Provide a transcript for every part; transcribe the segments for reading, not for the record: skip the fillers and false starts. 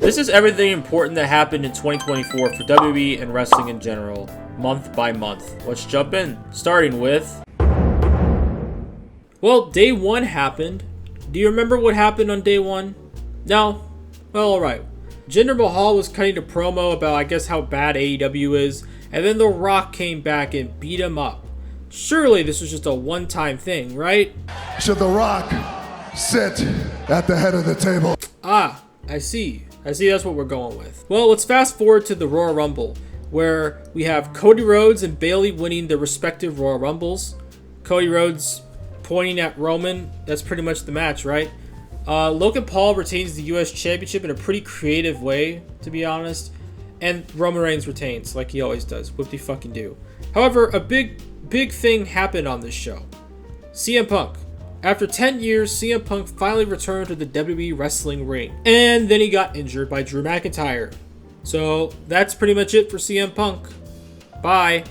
This is everything important that happened in 2024 for WWE and wrestling in general, month by month. Let's jump in, starting with... Well, day one happened. Do you remember what happened on day one? No? Well, alright. Jinder Mahal was cutting a promo about, I guess, how bad AEW is, and then The Rock came back and beat him up. Surely this was just a one-time thing, right? Should The Rock sit at the head of the table? Ah, I see that's what we're going with. Well, let's fast forward to the Royal Rumble, where we have Cody Rhodes and Bayley winning their respective Royal Rumbles. Cody Rhodes pointing at Roman. That's pretty much the match, right? Logan Paul retains the US Championship in a pretty creative way, to be honest. And Roman Reigns retains, like he always does. Whoop-de-fucking-do. However, a big thing happened on this show. CM Punk. After 10 years, CM Punk finally returned to the WWE wrestling ring. And then he got injured by Drew McIntyre. So that's pretty much it for CM Punk. Bye.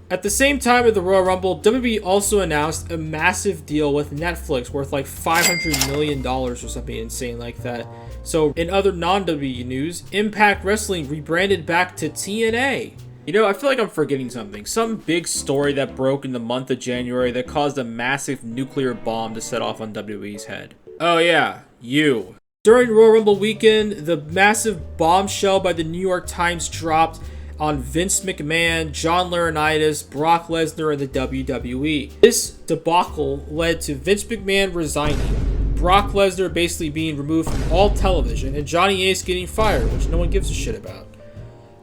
At the same time of the Royal Rumble, WWE also announced a massive deal with Netflix worth like $500 million or something insane like that. So in other non-WWE news, Impact Wrestling rebranded back to TNA. You know, I feel like I'm forgetting something. Some big story that broke in the month of January that caused a massive nuclear bomb to set off on WWE's head. Oh yeah, you. During Royal Rumble weekend, the massive bombshell by the New York Times dropped on Vince McMahon, John Laurinaitis, Brock Lesnar, and the WWE. This debacle led to Vince McMahon resigning, Brock Lesnar basically being removed from all television, and Johnny Ace getting fired, which no one gives a shit about.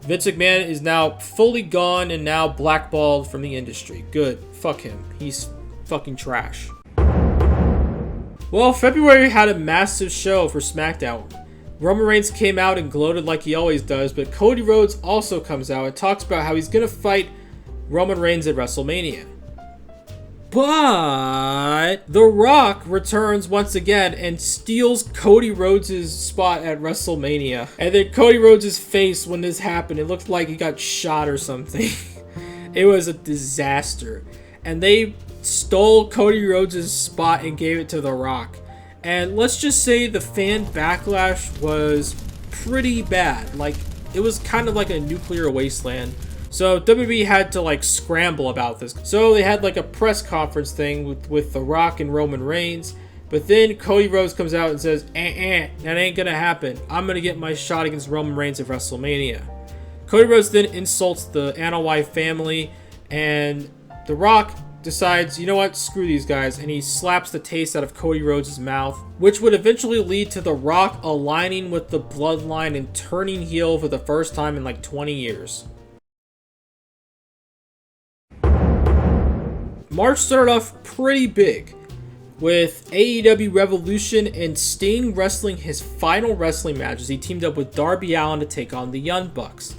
Vince McMahon is now fully gone and now blackballed from the industry. Good. Fuck him. He's fucking trash. Well, February had a massive show for SmackDown. Roman Reigns came out and gloated like he always does, but Cody Rhodes also comes out and talks about how he's going to fight Roman Reigns at WrestleMania. But The Rock returns once again and steals Cody Rhodes' spot at WrestleMania. And then Cody Rhodes' face when this happened, it looked like he got shot or something. It was a disaster. And they stole Cody Rhodes' spot and gave it to The Rock. And let's just say the fan backlash was pretty bad. Like, it was kind of like a nuclear wasteland. So WWE had to like scramble about this. So they had like a press conference thing with The Rock and Roman Reigns. But then Cody Rhodes comes out and says, that ain't gonna happen. I'm gonna get my shot against Roman Reigns at WrestleMania. Cody Rhodes then insults the Anoa'i family, and The Rock decides, you know what, screw these guys, and he slaps the taste out of Cody Rhodes' mouth, which would eventually lead to The Rock aligning with the bloodline and turning heel for the first time in like 20 years. March started off pretty big, with AEW Revolution and Sting wrestling his final wrestling match as he teamed up with Darby Allin to take on the Young Bucks.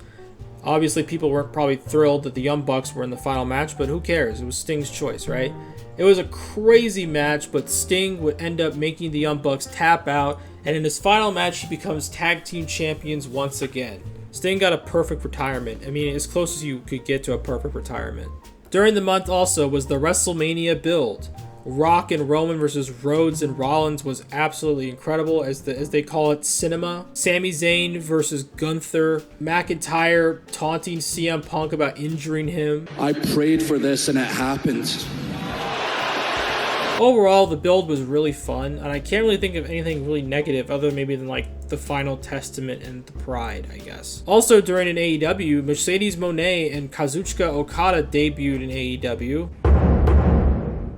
Obviously, people weren't probably thrilled that the Young Bucks were in the final match, but who cares? It was Sting's choice, right? It was a crazy match, but Sting would end up making the Young Bucks tap out, and in his final match, he becomes tag team champions once again. Sting got a perfect retirement. I mean, as close as you could get to a perfect retirement. During the month also was the WrestleMania build. Rock and Roman versus Rhodes and Rollins was absolutely incredible, as they call it, cinema. Sami Zayn versus Gunther. McIntyre taunting CM Punk about injuring him. I prayed for this and it happened. Overall, the build was really fun, and I can't really think of anything really negative other maybe than like the final testament and the pride, I guess. Also during an AEW, Mercedes Moné and Kazuchika Okada debuted in AEW.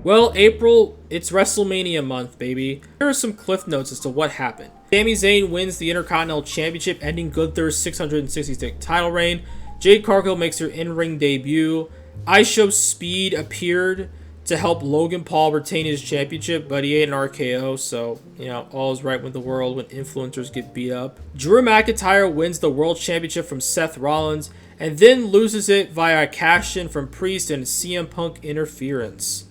Well, April, it's WrestleMania month, baby. Here are some cliff notes as to what happened. Sami Zayn wins the Intercontinental Championship, ending Gunther's 666 title reign. Jade Cargill makes her in-ring debut. IShow's Speed appeared to help Logan Paul retain his championship, but he ate an RKO, so, you know, all is right with the world when influencers get beat up. Drew McIntyre wins the World Championship from Seth Rollins, and then loses it via a cash-in from Priest and CM Punk interference.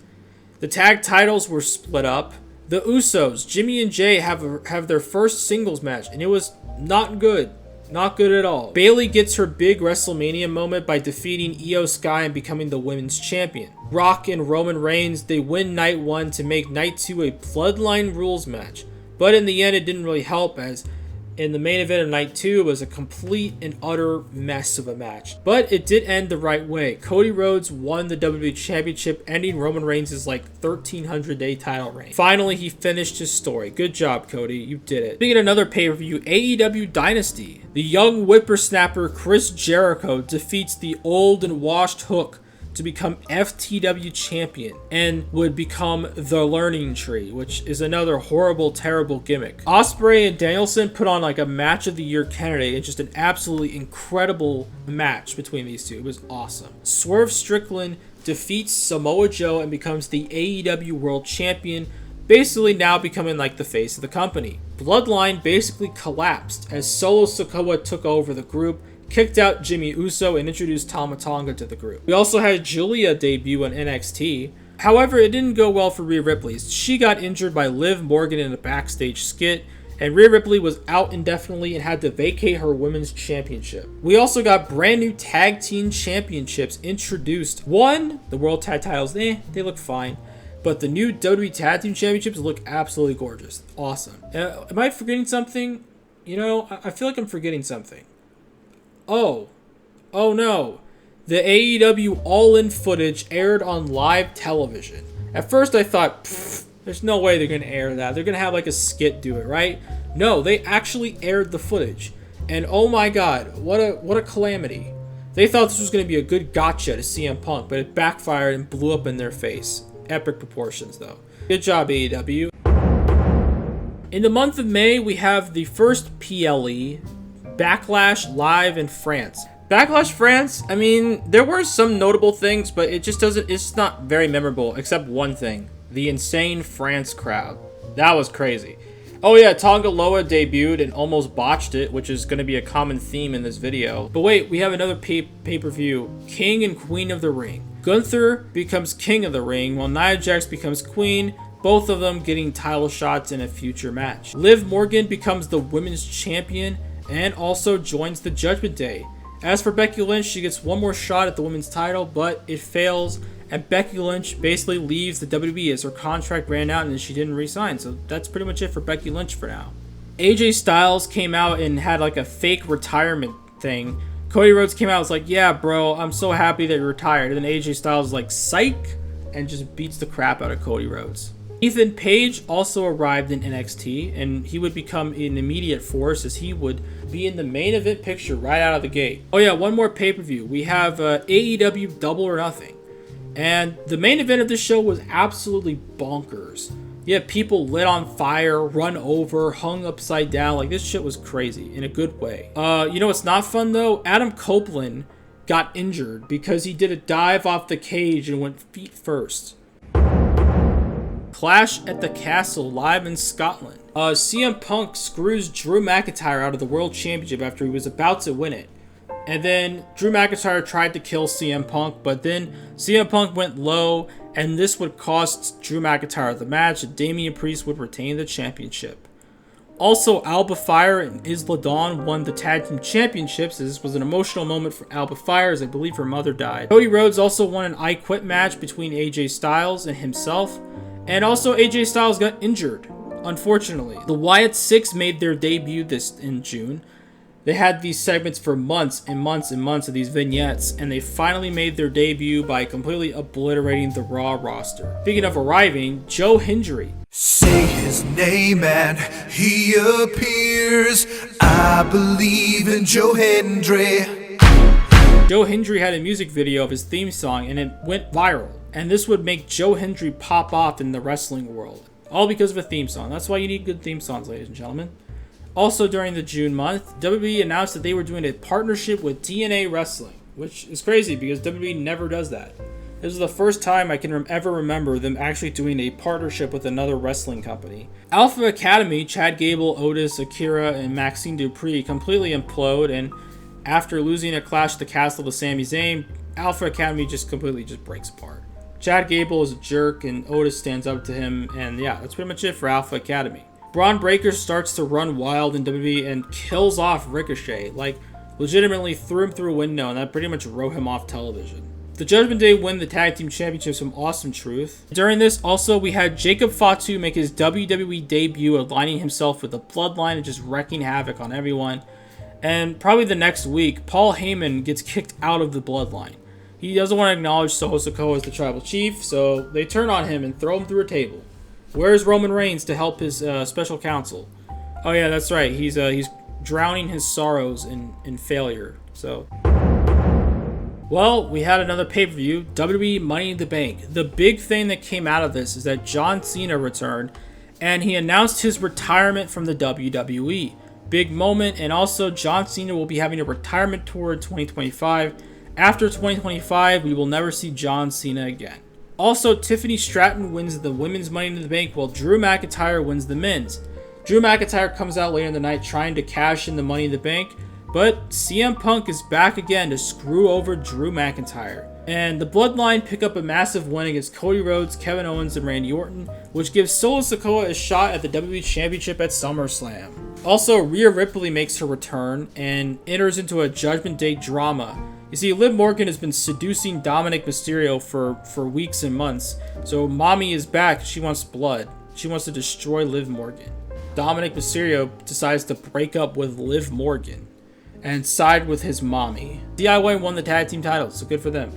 The tag titles were split up. The Usos, Jimmy and Jay, have their first singles match, and it was not good. Not good at all. Bayley gets her big WrestleMania moment by defeating Io Sky and becoming the women's champion. Rock and Roman Reigns, they win night 1 to make night 2 a Bloodline rules match. But in the end, it didn't really help, as in the main event of night 2 was a complete and utter mess of a match. But it did end the right way. Cody Rhodes won the WWE Championship, ending Roman Reigns' like 1,300-day title reign. Finally, he finished his story. Good job, Cody. You did it. Speaking of another pay-per-view, AEW Dynasty. The young whippersnapper Chris Jericho defeats the old and washed Hook to become FTW champion and would become the Learning Tree, which is another horrible, terrible gimmick. Ospreay and Danielson put on like a match of the year candidate and just an absolutely incredible match between these two. It was awesome. Swerve Strickland defeats Samoa Joe and becomes the AEW World Champion, basically now becoming like the face of the company. Bloodline basically collapsed as Solo Sikoa took over the group, kicked out Jimmy Uso, and introduced Tama Tonga to the group. We also had Julia debut on NXT. However, it didn't go well for Rhea Ripley. She got injured by Liv Morgan in a backstage skit, and Rhea Ripley was out indefinitely and had to vacate her women's championship. We also got brand new tag team championships introduced. One, the world tag titles, they look fine. But the new WWE Tag Team Championships look absolutely gorgeous. Awesome. Am I forgetting something? You know, I feel like I'm forgetting something. Oh no. The AEW All-In footage aired on live television. At first I thought, there's no way they're going to air that. They're going to have like a skit do it, right? No, they actually aired the footage. And oh my god, what a calamity. They thought this was going to be a good gotcha to CM Punk, but it backfired and blew up in their face. Epic proportions though. Good job, AEW. In the month of May, we have the first PLE, Backlash live in France. Backlash France, I mean, there were some notable things, but it's not very memorable, except one thing. The insane France crowd. That was crazy. Oh yeah, Tonga Loa debuted and almost botched it, which is going to be a common theme in this video. But wait, we have another pay-per-view. King and Queen of the Ring. Gunther becomes King of the Ring, while Nia Jax becomes Queen, both of them getting title shots in a future match. Liv Morgan becomes the Women's Champion and also joins the Judgment Day. As for Becky Lynch, she gets one more shot at the women's title, but it fails, and Becky Lynch basically leaves the WWE as her contract ran out and she didn't re-sign. So that's pretty much it for Becky Lynch for now. AJ Styles came out and had like a fake retirement thing. Cody Rhodes came out and was like, yeah, bro, I'm so happy that you're retired. And then AJ Styles is like, psych, and just beats the crap out of Cody Rhodes. Ethan Page also arrived in NXT, and he would become an immediate force as he would be in the main event picture right out of the gate. Oh yeah, one more pay-per-view. We have AEW Double or Nothing. And the main event of this show was absolutely bonkers. You had people lit on fire, run over, hung upside down. Like, this shit was crazy in a good way. You know what's not fun though? Adam Copeland got injured because he did a dive off the cage and went feet first. Clash at the Castle live in Scotland. CM Punk screws Drew McIntyre out of the World Championship after he was about to win it. And then Drew McIntyre tried to kill CM Punk, but then CM Punk went low, and this would cost Drew McIntyre the match, and Damian Priest would retain the championship. Also, Alba Fire and Isla Dawn won the Tag Team Championships, as this was an emotional moment for Alba Fire, as I believe her mother died. Cody Rhodes also won an I Quit match between AJ Styles and himself, and also AJ Styles got injured, unfortunately. The Wyatt Six made their debut in June. They had these segments for months and months and months of these vignettes, and they finally made their debut by completely obliterating the Raw roster. Speaking of arriving, Joe Hendry. Say his name and he appears. I believe in Joe Hendry. Joe Hendry had a music video of his theme song, and it went viral. And this would make Joe Hendry pop off in the wrestling world. All because of a theme song. That's why you need good theme songs, ladies and gentlemen. Also during the June month, WWE announced that they were doing a partnership with TNA Wrestling, which is crazy because WWE never does that. This is the first time I can ever remember them actually doing a partnership with another wrestling company. Alpha Academy, Chad Gable, Otis, Akira, and Maxine Dupree completely implode, and after losing a Clash at the Castle to Sami Zayn, Alpha Academy just completely breaks apart. Chad Gable is a jerk, and Otis stands up to him, and yeah, that's pretty much it for Alpha Academy. Braun Breaker starts to run wild in WWE and kills off Ricochet, like legitimately threw him through a window, and that pretty much wrote him off television. The Judgment Day win the Tag Team Championships from Awesome Truth. During this, also, we had Jacob Fatu make his WWE debut, aligning himself with the Bloodline and just wreaking havoc on everyone. And probably the next week, Paul Heyman gets kicked out of the Bloodline. He doesn't want to acknowledge Solo Sikoa as the Tribal Chief, so they turn on him and throw him through a table. Where's Roman Reigns to help his special counsel? Oh yeah, that's right. He's drowning his sorrows in failure. So, well, we had another pay-per-view, WWE Money in the Bank. The big thing that came out of this is that John Cena returned, and he announced his retirement from the WWE. Big moment, and also John Cena will be having a retirement tour in 2025. After 2025, we will never see John Cena again. Also, Tiffany Stratton wins the women's Money in the Bank, while Drew McIntyre wins the men's. Drew McIntyre comes out later in the night trying to cash in the Money in the Bank, but CM Punk is back again to screw over Drew McIntyre. And the Bloodline pick up a massive win against Cody Rhodes, Kevin Owens, and Randy Orton, which gives Solo Sikoa a shot at the WWE Championship at SummerSlam. Also, Rhea Ripley makes her return and enters into a Judgment Day drama. You see, Liv Morgan has been seducing Dominic Mysterio for weeks and months, so Mommy is back. She wants blood. She wants to destroy Liv Morgan. Dominic Mysterio decides to break up with Liv Morgan and side with his mommy. DIY won the tag team titles, so good for them.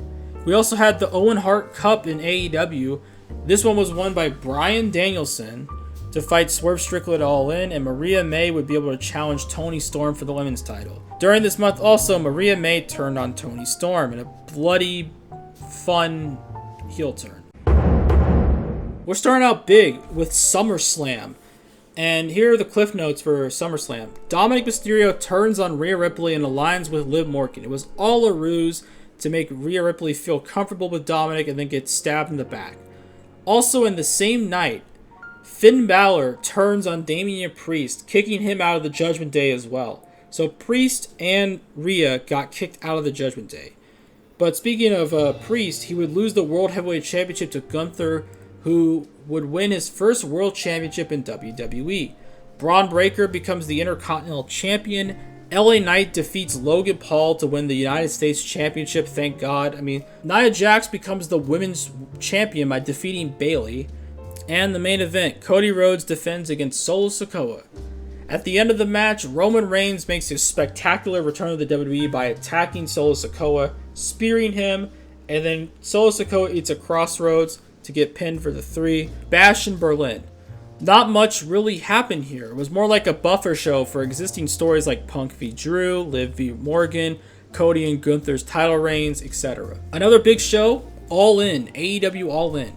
We also had the Owen Hart Cup in AEW. This one was won by Bryan Danielson to fight Swerve Strickland All In, and Maria May would be able to challenge Toni Storm for the women's title. During this month also, Maria May turned on Toni Storm in a bloody, fun heel turn. We're starting out big with SummerSlam. And here are the cliff notes for SummerSlam. Dominic Mysterio turns on Rhea Ripley and aligns with Liv Morgan. It was all a ruse to make Rhea Ripley feel comfortable with Dominic and then get stabbed in the back. Also in the same night, Finn Balor turns on Damian Priest, kicking him out of the Judgment Day as well. So Priest and Rhea got kicked out of the Judgment Day. But speaking of Priest, he would lose the World Heavyweight Championship to Gunther, who would win his first World Championship in WWE. Braun Breaker becomes the Intercontinental Champion. LA Knight defeats Logan Paul to win the United States Championship, thank God. I mean, Nia Jax becomes the Women's Champion by defeating Bayley. And the main event, Cody Rhodes defends against Solo Sikoa. At the end of the match, Roman Reigns makes a spectacular return to the WWE by attacking Solo Sikoa, spearing him, and then Solo Sikoa eats a crossroads to get pinned for the 3. Bash in Berlin. Not much really happened here. It was more like a buffer show for existing stories like Punk v Drew, Liv v Morgan, Cody and Gunther's title reigns, etc. Another big show, All In, AEW All In.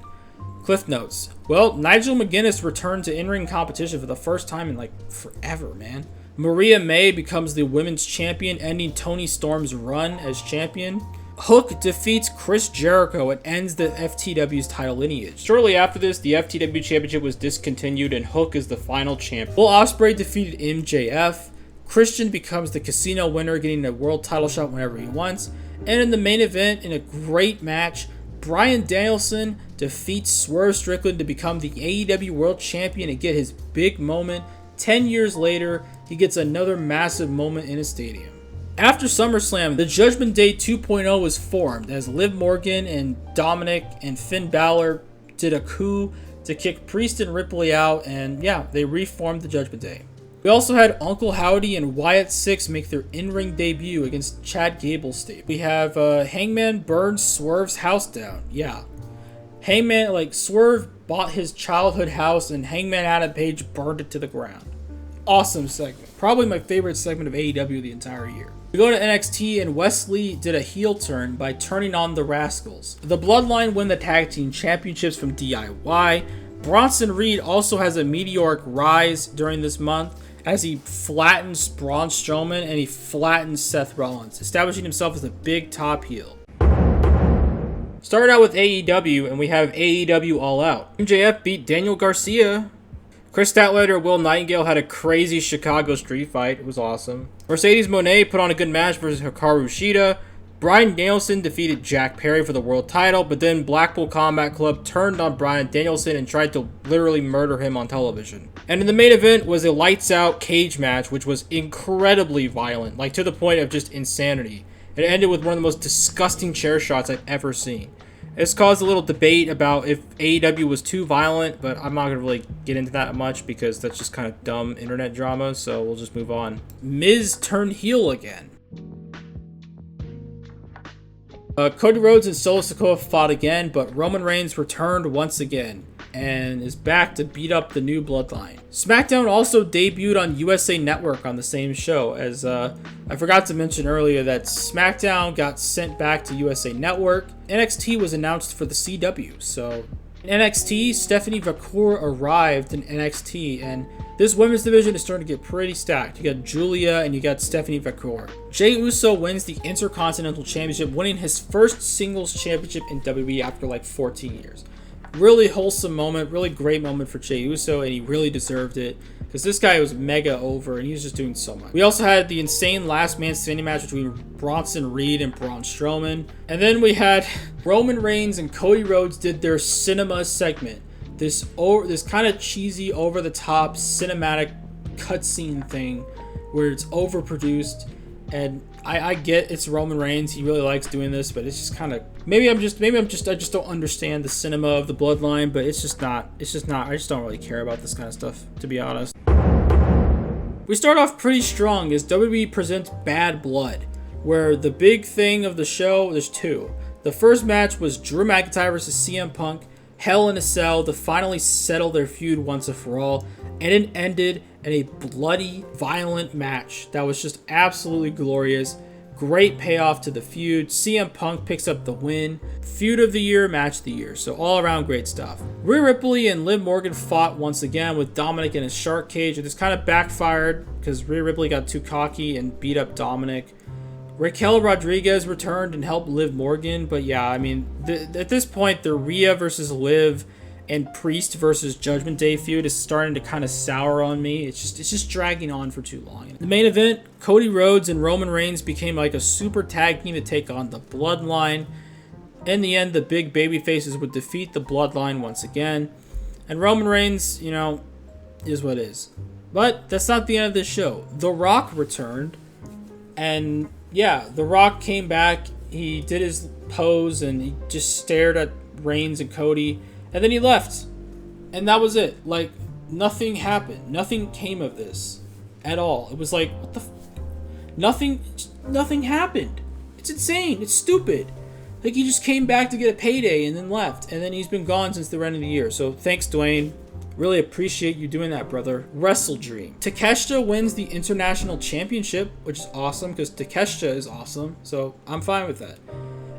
Cliff notes. Well, Nigel McGuinness returned to in-ring competition for the first time in like forever, man. Maria May becomes the women's champion, ending Toni Storm's run as champion. Hook defeats Chris Jericho and ends the FTW's title lineage. Shortly after this, the FTW Championship was discontinued and Hook is the final champion. Will Ospreay defeated MJF. Christian becomes the casino winner, getting a world title shot whenever he wants. And in the main event, in a great match, Bryan Danielson defeats Swerve Strickland to become the AEW World Champion and get his big moment. 10 years later, he gets another massive moment in a stadium. After SummerSlam, the Judgment Day 2.0 was formed as Liv Morgan and Dominic and Finn Balor did a coup to kick Priest and Ripley out, and yeah, they reformed the Judgment Day. We also had Uncle Howdy and Wyatt Six make their in-ring debut against Chad Gable's stable. We have Hangman burns Swerve's house down. Yeah. Hangman, Swerve bought his childhood house and Hangman Adam Page burned it to the ground. Awesome segment. Probably my favorite segment of AEW the entire year. We go to NXT and Wesley did a heel turn by turning on the Rascals. The Bloodline win the tag team championships from DIY. Bronson Reed also has a meteoric rise during this month as he flattens Braun Strowman and he flattens Seth Rollins, establishing himself as a big top heel. Started out with AEW and we have AEW All Out. MJF beat Daniel Garcia. Chris Statlander and Will Nightingale had a crazy Chicago street fight. It was awesome. Mercedes Moné put on a good match versus Hikaru Shida. Bryan Danielson defeated Jack Perry for the world title, but then Blackpool Combat Club turned on Bryan Danielson and tried to literally murder him on television. And in the main event was a lights out cage match, which was incredibly violent, to the point of just insanity. It ended with one of the most disgusting chair shots I've ever seen. It's caused a little debate about if AEW was too violent, but I'm not going to really get into that much because that's just kind of dumb internet drama, so we'll just move on. Miz turned heel again. Cody Rhodes and Solo Sikoa fought again, but Roman Reigns returned once again and is back to beat up the new bloodline. SmackDown also debuted on USA Network on the same show, as I forgot to mention earlier that SmackDown got sent back to USA Network. NXT was announced for the CW, so in NXT, Stephanie Vacour arrived in NXT, and this women's division is starting to get pretty stacked. You got Julia and you got Stephanie Vacour. Jey Uso wins the Intercontinental Championship, winning his first singles championship in WWE after like 14 years. Really wholesome moment, really great moment for Jey Uso, and he really deserved it because this guy was mega over and he was just doing so much. We also had the insane last man standing match between Bronson Reed and Braun Strowman. And then we had Roman Reigns and Cody Rhodes did their cinema segment. This kind of cheesy, over-the-top cinematic cutscene thing where it's overproduced, and I get it's Roman Reigns, he really likes doing this, but it's just kind of I just don't understand the cinema of the bloodline, but it's just not I just don't really care about this kind of stuff, to be honest. We start off pretty strong as WWE presents Bad Blood, where the big thing of the show, there's two. The first match was Drew McIntyre versus CM Punk, Hell in a Cell, to finally settle their feud once and for all, and it ended in a bloody, violent match that was just absolutely glorious. Great payoff to the feud. CM Punk picks up the win. Feud of the year, match of the year. So all around great stuff. Rhea Ripley and Liv Morgan fought once again with Dominic in his shark cage. This kind of backfired because Rhea Ripley got too cocky and beat up Dominic. Raquel Rodriguez returned and helped Liv Morgan, but yeah, I mean, at this point, the Rhea versus Liv and Priest versus Judgment Day feud is starting to kind of sour on me. It's just dragging on for too long. The main event, Cody Rhodes and Roman Reigns became like a super tag team to take on the Bloodline. In the end, the big baby faces would defeat the Bloodline once again, and Roman Reigns, you know, is what is. But that's not the end of this show. The Rock returned, and yeah, The Rock came back, he did his pose, and he just stared at Reigns and Cody, and then he left. And that was it. Like, nothing happened. Nothing came of this at all. It was like, what the nothing happened. It's insane. It's stupid. Like, he just came back to get a payday and then left. And then he's been gone since the end of the year. So, thanks, Dwayne. Really appreciate you doing that, brother. Wrestle Dream. Takeshita wins the International Championship, which is awesome because Takeshita is awesome. So I'm fine with that.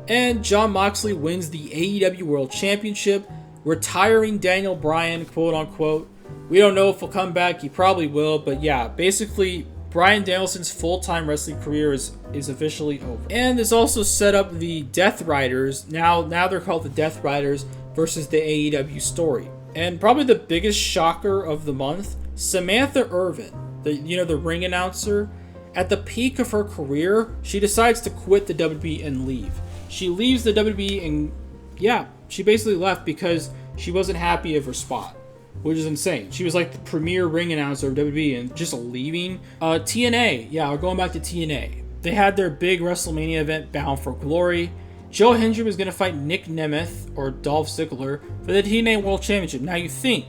And Jon Moxley wins the AEW World Championship, retiring Daniel Bryan, quote unquote. We don't know if he'll come back. He probably will. But yeah, basically, Bryan Danielson's full-time wrestling career is officially over. And this also set up the Death Riders. Now they're called the Death Riders versus the AEW story. And probably the biggest shocker of the month, Samantha Irvin, the ring announcer, at the peak of her career, she decides to quit the WWE and leave. She leaves the WWE and, yeah, she basically left because she wasn't happy of her spot, which is insane. She was like the premier ring announcer of WWE and just leaving. TNA, yeah, we're going back to TNA. They had their big WrestleMania event, Bound for Glory. Joe Hendry was going to fight Nick Nemeth, or Dolph Ziggler, for the TNA World Championship. Now you think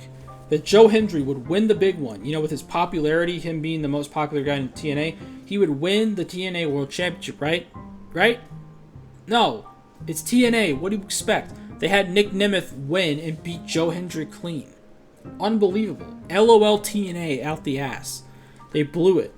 that Joe Hendry would win the big one. You know, with his popularity, him being the most popular guy in TNA, he would win the TNA World Championship, right? Right? No. It's TNA. What do you expect? They had Nick Nemeth win and beat Joe Hendry clean. Unbelievable. LOL TNA out the ass. They blew it.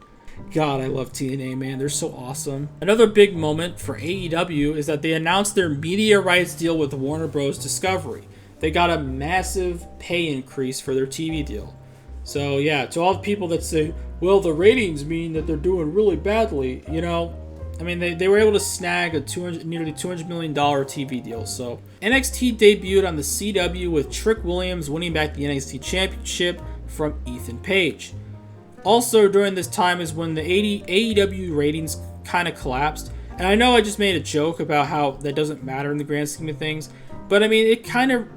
God, I love TNA, man. They're so awesome. Another big moment for AEW is that they announced their media rights deal with Warner Bros. Discovery. They got a massive pay increase for their TV deal. So, yeah, to all the people that say, well, the ratings mean that they're doing really badly, you know, I mean, they were able to snag a nearly $200 million TV deal. So, NXT debuted on the CW with Trick Williams winning back the NXT Championship from Ethan Page. Also, during this time is when the AEW ratings kind of collapsed. And I know I just made a joke about how that doesn't matter in the grand scheme of things. But, I mean, it kind of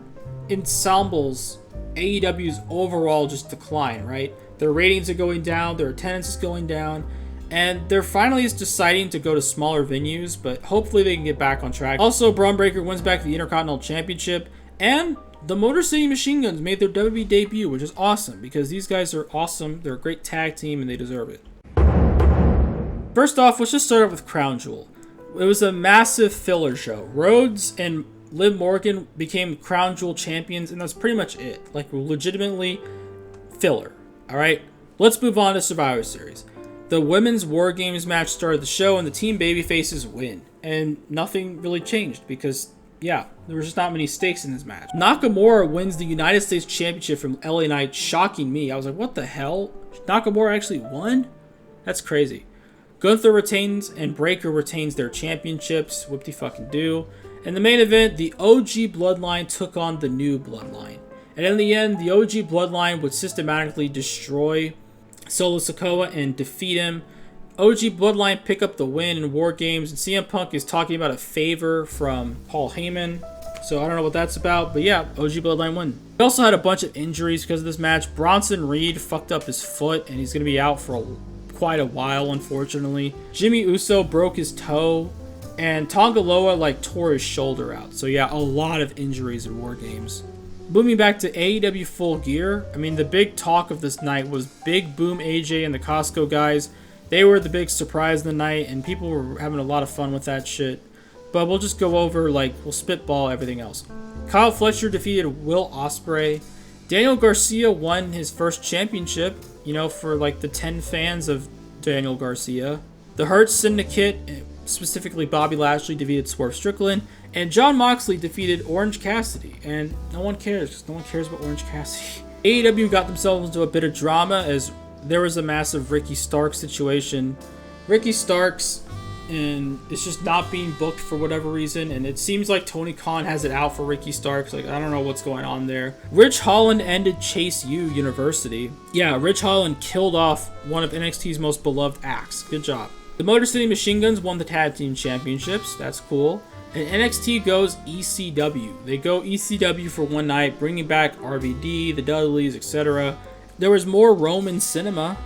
ensembles AEW's overall just decline, right? Their ratings are going down. Their attendance is going down. And they're finally deciding to go to smaller venues, but hopefully they can get back on track. Also, Braun Breaker wins back the Intercontinental Championship, and the Motor City Machine Guns made their WWE debut, which is awesome because these guys are awesome. They're a great tag team and they deserve it. First off, let's just start off with Crown Jewel. It was a massive filler show. Rhodes and Liv Morgan became Crown Jewel champions, and that's pretty much it. Like, legitimately filler. Alright? Let's move on to Survivor Series. The women's War Games match started the show, and the Team Babyfaces win. And nothing really changed because, yeah, there was just not many stakes in this match. Nakamura wins the United States Championship from LA Knight, shocking me. I was like, what the hell? Nakamura actually won? That's crazy. Gunther retains and Breaker retains their championships. Whoop-de-fucking-do. In the main event, the OG Bloodline took on the New Bloodline. And in the end, the OG Bloodline would systematically destroy Solo Sikoa and defeat him. OG Bloodline pick up the win in War Games, and CM Punk is talking about a favor from Paul Heyman. So I don't know what that's about, but yeah, OG Bloodline won. We also had a bunch of injuries because of this match. Bronson Reed fucked up his foot, and he's going to be out for quite a while, unfortunately. Jimmy Uso broke his toe, and Tonga Loa tore his shoulder out. So yeah, a lot of injuries in War Games. Moving back to AEW Full Gear, I mean, the big talk of this night was Big Boom AJ and the Costco guys. They were the big surprise of the night, and people were having a lot of fun with that shit. But we'll just go over, we'll spitball everything else. Kyle Fletcher defeated Will Ospreay. Daniel Garcia won his first championship, for the 10 fans of Daniel Garcia. The Hurt Syndicate, specifically Bobby Lashley, defeated Swerve Strickland. And Jon Moxley defeated Orange Cassidy. And no one cares, because no one cares about Orange Cassidy. AEW got themselves into a bit of drama as there was a massive Ricky Starks situation. Ricky Starks and it's just not being booked for whatever reason, and it seems like Tony Khan has it out for Ricky Starks. I don't know what's going on there. Rich Holland ended Chase U University. Yeah, Rich Holland killed off one of NXT's most beloved acts. Good job. The Motor City Machine Guns won the Tag Team Championships. That's cool. And NXT goes ECW. They go ECW for one night, bringing back RVD, the Dudleys, etc. There was more Roman cinema,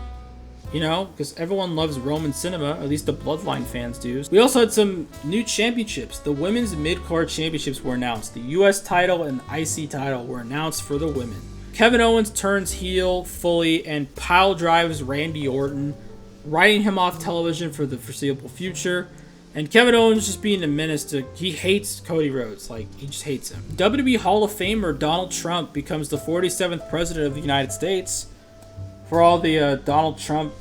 because everyone loves Roman cinema, at least the Bloodline fans do. We also had some new championships. The Women's Mid-Card Championships were announced. The US title and the IC title were announced for the women. Kevin Owens turns heel fully and pile drives Randy Orton, writing him off television for the foreseeable future. And Kevin Owens just being a menace he hates Cody Rhodes. He just hates him. WWE Hall of Famer Donald Trump becomes the 47th president of the United States. For all the Donald Trump,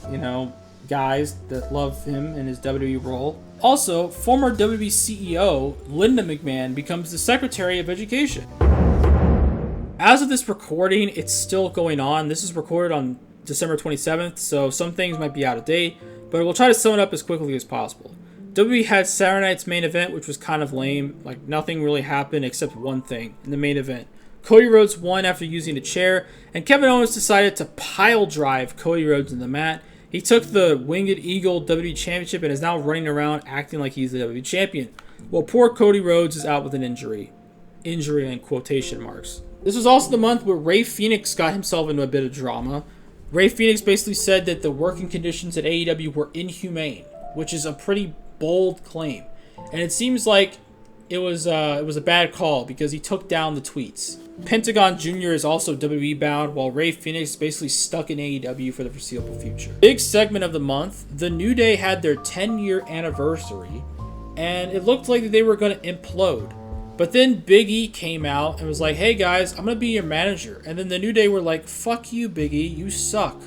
guys that love him in his WWE role. Also, former WWE CEO Linda McMahon becomes the Secretary of Education. As of this recording, it's still going on. This is recorded on December 27th, so some things might be out of date, but we'll try to sum it up as quickly as possible. WWE had Saturday night's main event, which was kind of lame. Nothing really happened except one thing in the main event. Cody Rhodes won after using a chair, and Kevin Owens decided to pile drive Cody Rhodes in the mat. He took the Winged Eagle WWE Championship and is now running around acting like he's the WWE Champion. Well, poor Cody Rhodes is out with an injury. Injury in quotation marks. This was also the month where Rey Fenix got himself into a bit of drama. Rey Fenix basically said that the working conditions at AEW were inhumane, which is a pretty bold claim. And it seems like it was a bad call because he took down the tweets. Pentagon Jr. is also WWE bound, while Rey Fenix is basically stuck in AEW for the foreseeable future. Big segment of the month, The New Day had their 10-year anniversary, and it looked like they were going to implode. But then Big E came out and was like, hey guys, I'm going to be your manager. And then The New Day were like, fuck you, Big E, you suck.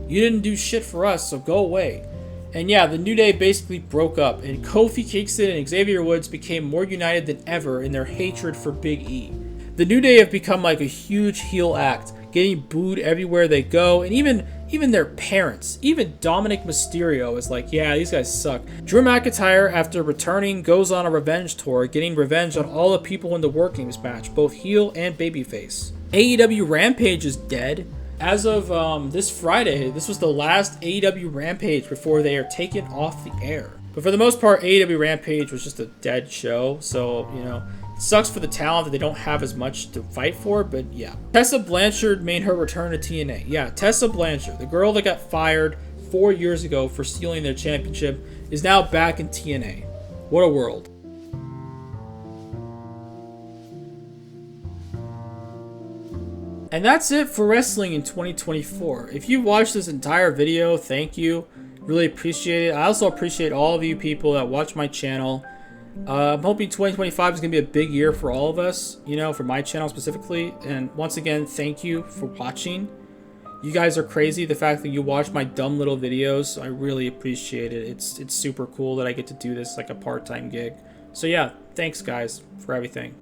You didn't do shit for us, so go away. And yeah, The New Day basically broke up, and Kofi Kingston and Xavier Woods became more united than ever in their hatred for Big E. The New Day have become a huge heel act, getting booed everywhere they go, and even their parents, even Dominic Mysterio is like, yeah, these guys suck. Drew McIntyre, after returning, goes on a revenge tour, getting revenge on all the people in the Workings match, both heel and babyface. AEW Rampage is dead. As of this Friday, this was the last AEW Rampage before they are taken off the air. But for the most part, AEW Rampage was just a dead show, so, it sucks for the talent that they don't have as much to fight for, but yeah. Tessa Blanchard made her return to TNA. Yeah, Tessa Blanchard, the girl that got fired 4 years ago for stealing their championship is now back in TNA. What a world. And that's it for wrestling in 2024. If you watched this entire video, thank you. Really appreciate it. I also appreciate all of you people that watch my channel. I'm hoping 2025 is going to be a big year for all of us, you know, for my channel specifically. And once again, thank you for watching. You guys are crazy. The fact that you watch my dumb little videos, I really appreciate it. It's super cool that I get to do this like a part-time gig. So yeah, thanks guys for everything.